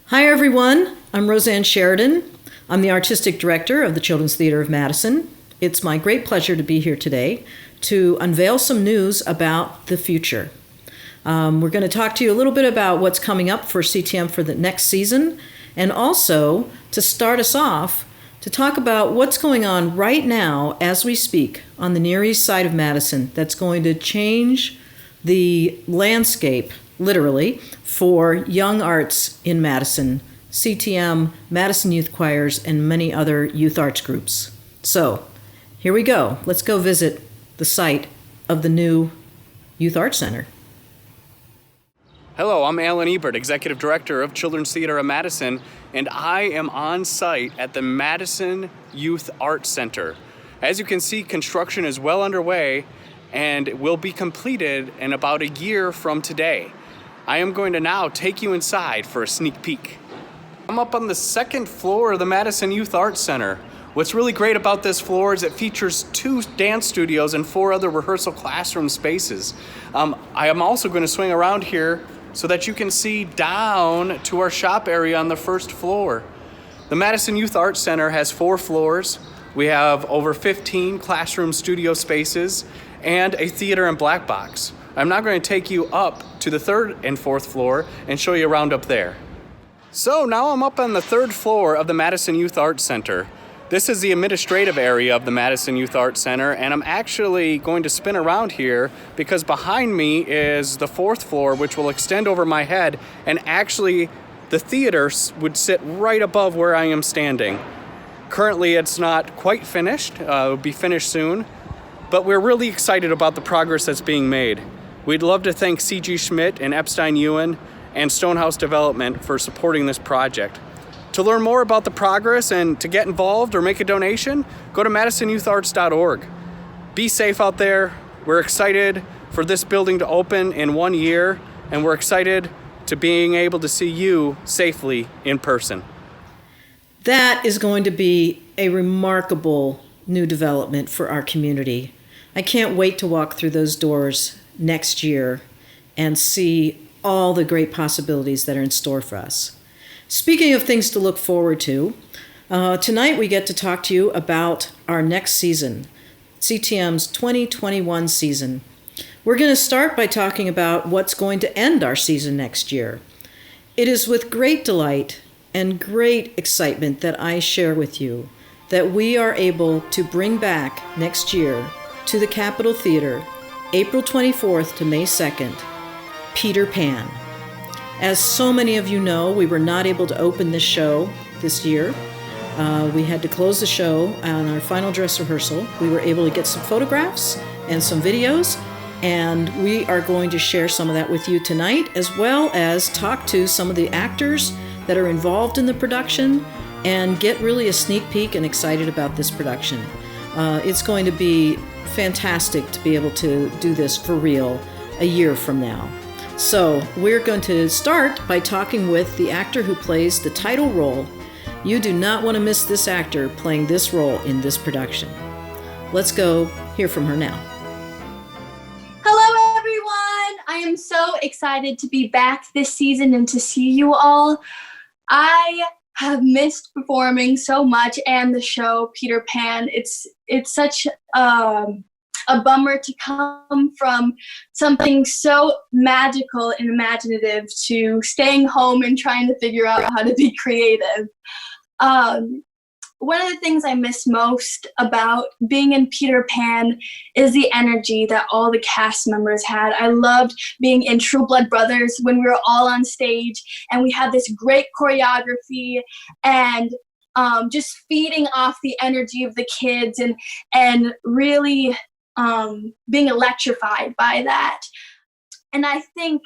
Hi, everyone. I'm Roseanne Sheridan. I'm the Artistic Director of the Children's Theater of Madison. It's my great pleasure to be here today to unveil some news about the future. We're going to talk to you a little bit about what's coming up for CTM for the next season, and also to start us off, to talk about what's going on right now as we speak on the Near East Side of Madison that's going to change the landscape, literally, for young arts in Madison, CTM, Madison Youth Choirs, and many other youth arts groups. So, here we go. Let's go visit the site of the new Youth Arts Center. Hello, I'm Alan Ebert, Executive Director of Children's Theater of Madison, and I am on site at the Madison Youth Arts Center. As you can see, construction is well underway and will be completed in about a year from today. I am going to now take you inside for a sneak peek. I'm up on the second floor of the Madison Youth Arts Center. What's really great about this floor is it features 2 dance studios and 4 other rehearsal classroom spaces. I am also going to swing around here so that you can see down to our shop area on the first floor. The Madison Youth Arts Center has 4 floors. We have over 15 classroom studio spaces and a theater and black box. I'm now going to take you up to the 3rd and 4th floor and show you around up there. So now I'm up on the 3rd floor of the Madison Youth Arts Center. This is the administrative area of the Madison Youth Arts Center, and I'm actually going to spin around here because behind me is the 4th floor, which will extend over my head, and actually the theater would sit right above where I am standing. Currently it's not quite finished, it will be finished soon, but we're really excited about the progress that's being made. We'd love to thank C.G. Schmidt and Epstein Ewan and Stonehouse Development for supporting this project. To learn more about the progress and to get involved or make a donation, go to madisonyouth.org. Be safe out there. We're excited for this building to open in 1 year, and we're excited to being able to see you safely in person. That is going to be a remarkable new development for our community. I can't wait to walk through those doors next year and see all the great possibilities that are in store for us. Speaking of things to look forward to, tonight we get to talk to you about our next season, CTM's 2021 season. We're going to start by talking about what's going to end our season next year. It is with great delight and great excitement that I share with you that we are able to bring back next year to the Capitol Theater, April 24th to May 2nd, Peter Pan. As so many of you know, we were not able to open this show this year. We had to close the show on our final dress rehearsal. We were able to get some photographs and some videos, and we are going to share some of that with you tonight, as well as talk to some of the actors that are involved in the production and get really a sneak peek and excited about this production. It's going to be fantastic to be able to do this for real a year from now. So we're going to start by talking with the actor who plays the title role. You do not want to miss this actor playing this role in this production. Let's go hear from her now. Hello, everyone. I am so excited to be back this season and to see you all. I have missed performing so much and the show Peter Pan. It's such a bummer to come from something so magical and imaginative to staying home and trying to figure out how to be creative. One of the things I miss most about being in Peter Pan is the energy that all the cast members had. I loved being in True Blood Brothers when we were all on stage and we had this great choreography and just feeding off the energy of the kids and really being electrified by that. And I think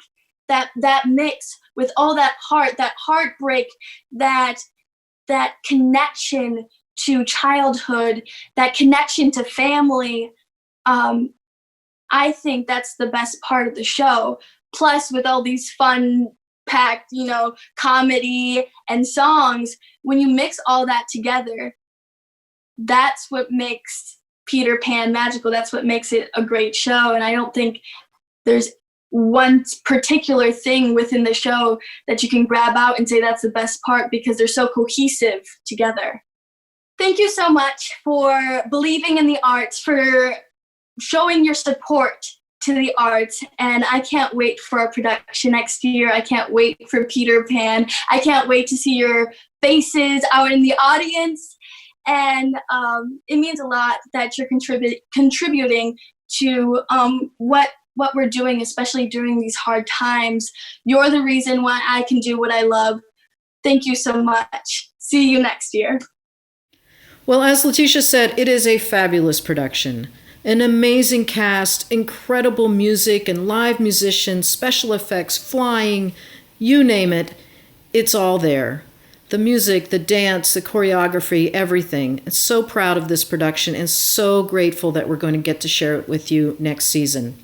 that mix with all that heart, that heartbreak, that connection to childhood, that connection to family, I think that's the best part of the show. Plus, with all these fun-packed, comedy and songs, when you mix all that together, that's what makes Peter Pan magical. That's what makes it a great show. And I don't think there's one particular thing within the show that you can grab out and say that's the best part because they're so cohesive together. Thank you so much for believing in the arts, for showing your support to the arts, and I can't wait for our production next year. I can't wait for Peter Pan. I can't wait to see your faces out in the audience, and it means a lot that you're contributing to what we're doing, especially during these hard times. You're the reason why I can do what I love. Thank you so much. See you next year. Well, as Letitia said, it is a fabulous production. An amazing cast, incredible music and live musicians, special effects, flying, you name it, it's all there. The music, the dance, the choreography, everything. I'm so proud of this production and so grateful that we're going to get to share it with you next season.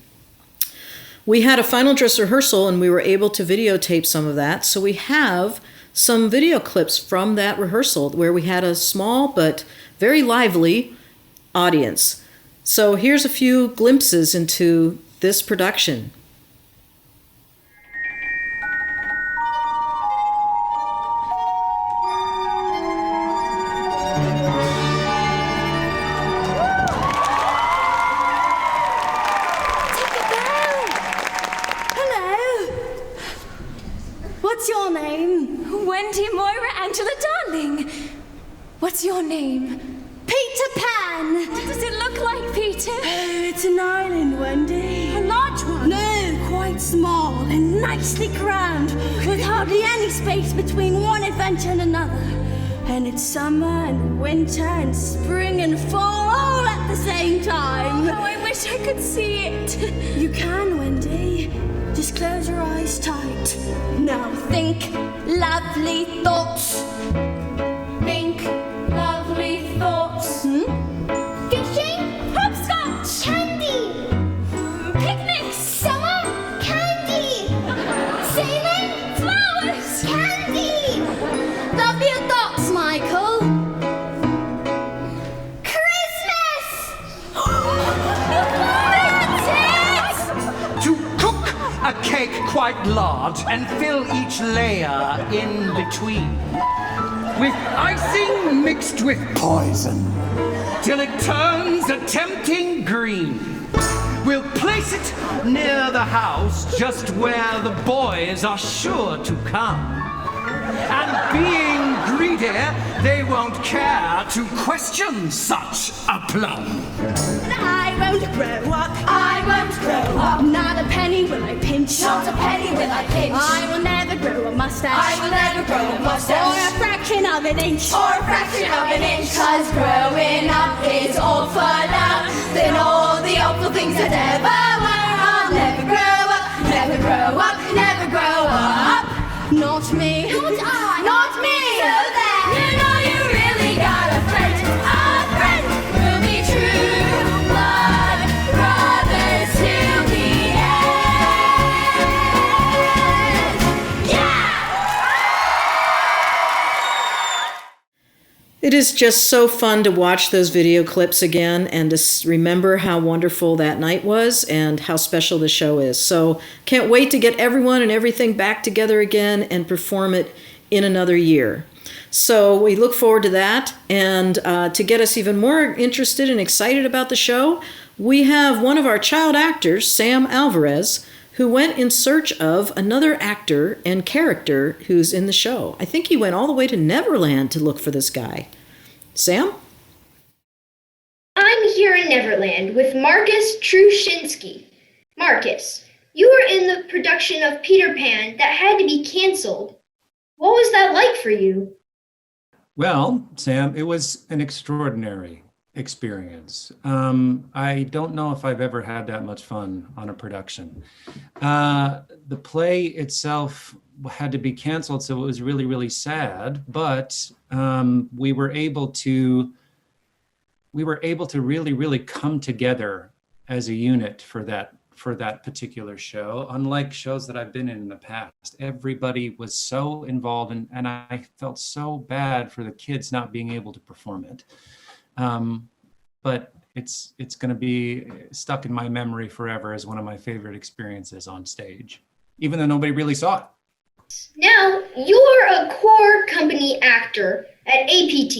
We had a final dress rehearsal and we were able to videotape some of that, so we have some video clips from that rehearsal where we had a small but very lively audience. So here's a few glimpses into this production. What's your name? Wendy Moira Angela Darling. What's your name? Peter Pan. What does it look like, Peter? Oh, it's an island, Wendy. A large one? No, quite small and nicely crammed, with hardly any space between one adventure and another. And it's summer and winter and spring and fall all at the same time. Oh, I wish I could see it. You can, Wendy. Just close your eyes tight. Now think lovely thoughts. Think lovely thoughts. Fishing? Hopscotch. Candy. Picnics. Summer? Candy. Sailing? Flowers. Candy. Lovely thoughts, Michael. Christmas! To cook a cake quite large and fill each layer in between with icing mixed with poison till it turns a tempting green. We'll place it near the house just where the boys are sure to come. And being greedy, they won't care to question such a plum. I won't grow up. I won't grow up. Not a penny will I pinch. Not a penny will I pinch. I will never grow a mustache. I will never grow a mustache. Or a fraction of an inch. Or a fraction of an inch. 'Cause growing up is all for love. Then all the awful things that ever were. I'll never grow up, never grow up, never grow up. Not me. Not I. Not me. So then, you know you really got a friend. A friend will be true blood brothers till the end. Yeah! It is just so fun to watch those video clips again and to remember how wonderful that night was and how special the show is. So can't wait to get everyone and everything back together again and perform it in another year. So we look forward to that. And to get us even more interested and excited about the show, we have one of our child actors, Sam Alvarez, who went in search of another actor and character who's in the show. I think he went all the way to Neverland to look for this guy. Sam? I'm here in Neverland with Marcus Trushinsky. Marcus, you were in the production of Peter Pan that had to be canceled. What was that like for you? Well, Sam, it was an extraordinary experience. I don't know if I've ever had that much fun on a production. The play itself had to be canceled, so it was really, really sad, but we were able to really, really come together as a unit for that particular show. Unlike shows that I've been in the past, everybody was so involved, and I felt so bad for the kids not being able to perform it. But it's going to be stuck in my memory forever as one of my favorite experiences on stage, even though nobody really saw it. Now, you're a core company actor at APT,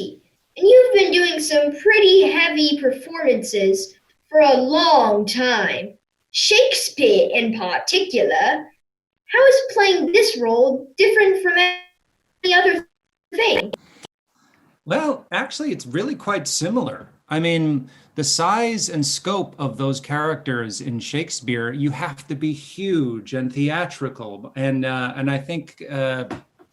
and you've been doing some pretty heavy performances for a long time. Shakespeare in particular. How is playing this role different from any other thing? Well, actually, it's really quite similar. I mean, the size and scope of those characters in Shakespeare, you have to be huge and theatrical. And I think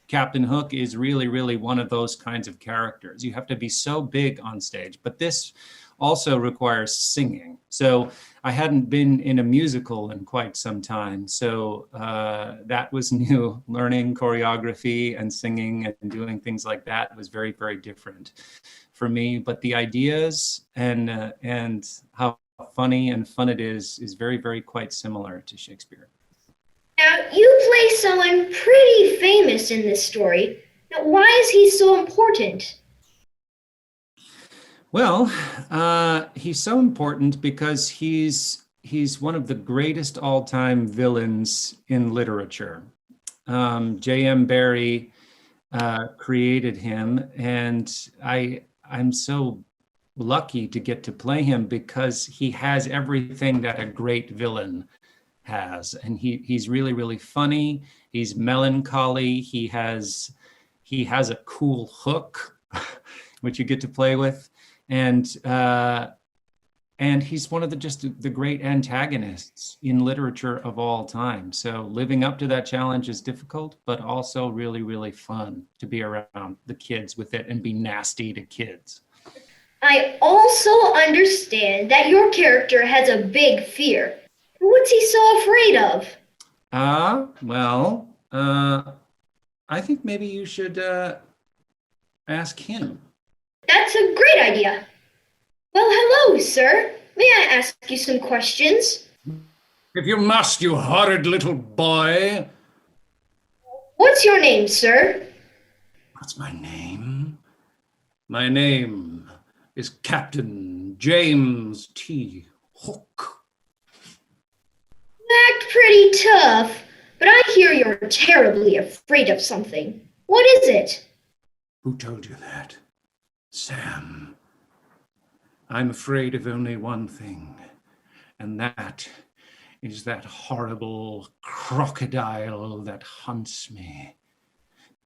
Captain Hook is really, really one of those kinds of characters. You have to be so big on stage. But this also requires singing. So I hadn't been in a musical in quite some time. So that was new. Learning choreography and singing and doing things like that was very, very different for me. But the ideas and how funny and fun it is very, very quite similar to Shakespeare. Now, you play someone pretty famous in this story. Now, why is he so important? Well, he's so important because he's one of the greatest all-time villains in literature. J.M. Barrie created him, and I'm so lucky to get to play him because he has everything that a great villain has, and he's really, really funny. He's melancholy. He has a cool hook, which you get to play with. And he's one of the great antagonists in literature of all time. So living up to that challenge is difficult, but also really, really fun to be around the kids with it and be nasty to kids. I also understand that your character has a big fear. What's he so afraid of? I think maybe you should ask him. That's a great idea. Well, hello, sir. May I ask you some questions? If you must, you horrid little boy. What's your name, sir? What's my name? My name is Captain James T. Hook. You act pretty tough, but I hear you're terribly afraid of something. What is it? Who told you that? Sam. I'm afraid of only one thing, and that is that horrible crocodile that hunts me.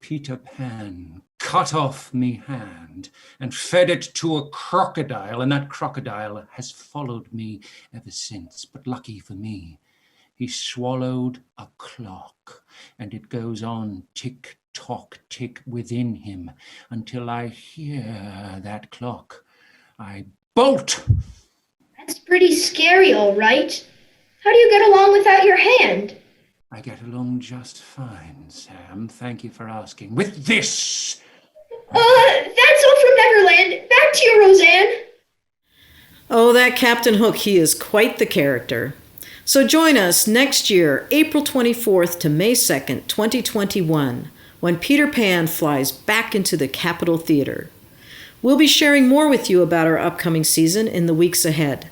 Peter Pan cut off me hand and fed it to a crocodile, and that crocodile has followed me ever since. But lucky for me, he swallowed a clock, and it goes on tick tock tick within him until I hear that clock. I bolt. That's pretty scary, all right. How do you get along without your hand? I get along just fine, Sam. Thank you for asking. With this! That's all from Neverland. Back to you, Roseanne. Oh, that Captain Hook, he is quite the character. So join us next year, April 24th to May 2nd, 2021, when Peter Pan flies back into the Capitol Theater. We'll be sharing more with you about our upcoming season in the weeks ahead.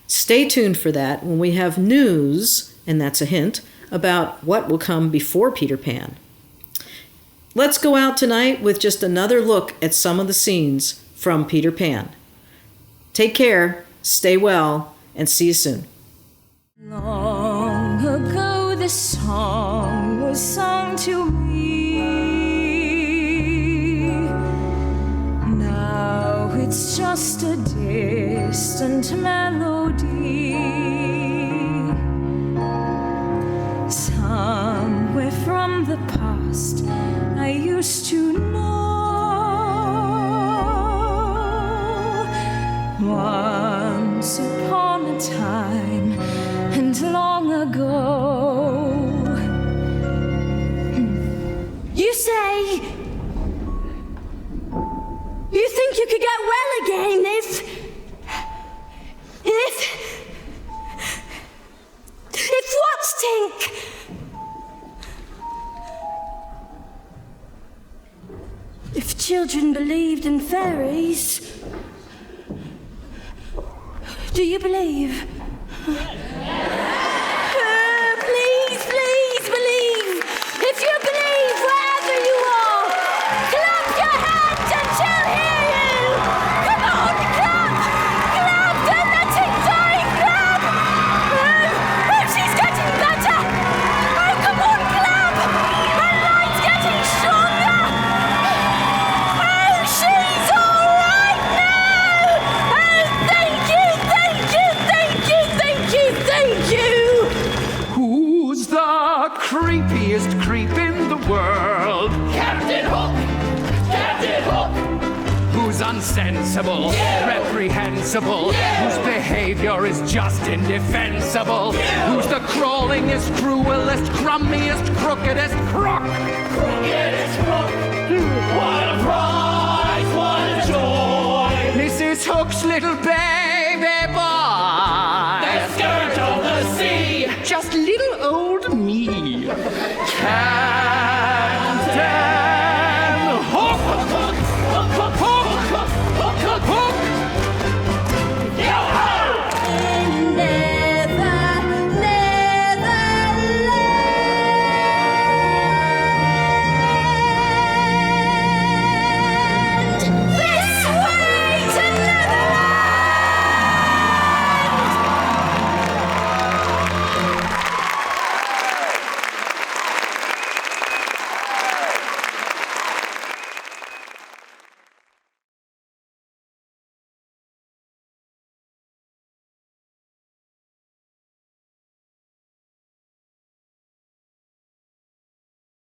Stay tuned for that when we have news, and that's a hint, about what will come before Peter Pan. Let's go out tonight with just another look at some of the scenes from Peter Pan. Take care, stay well, and see you soon. Long ago this song was sung to me. Now it's just a distant melody. Somewhere from the past I used to know. Once upon a time and long ago. You say you think you could get well again if what, Tink? If children believed in fairies, Do you believe? Please believe. If you believe, wherever you are, clap your hands and she'll hear you. Come on, clap. Don't let it die. Clap. Oh, she's getting better. Oh, come on, clap. Her light's getting stronger. Oh, she's all right now. Oh, thank you. Who's the creepiest creep in the world? Captain Hook! Captain Hook! Who's unsensible, reprehensible, whose behavior is just indefensible, who's the crawlingest, cruelest, crummiest, crookedest crook? Crookedest crook! What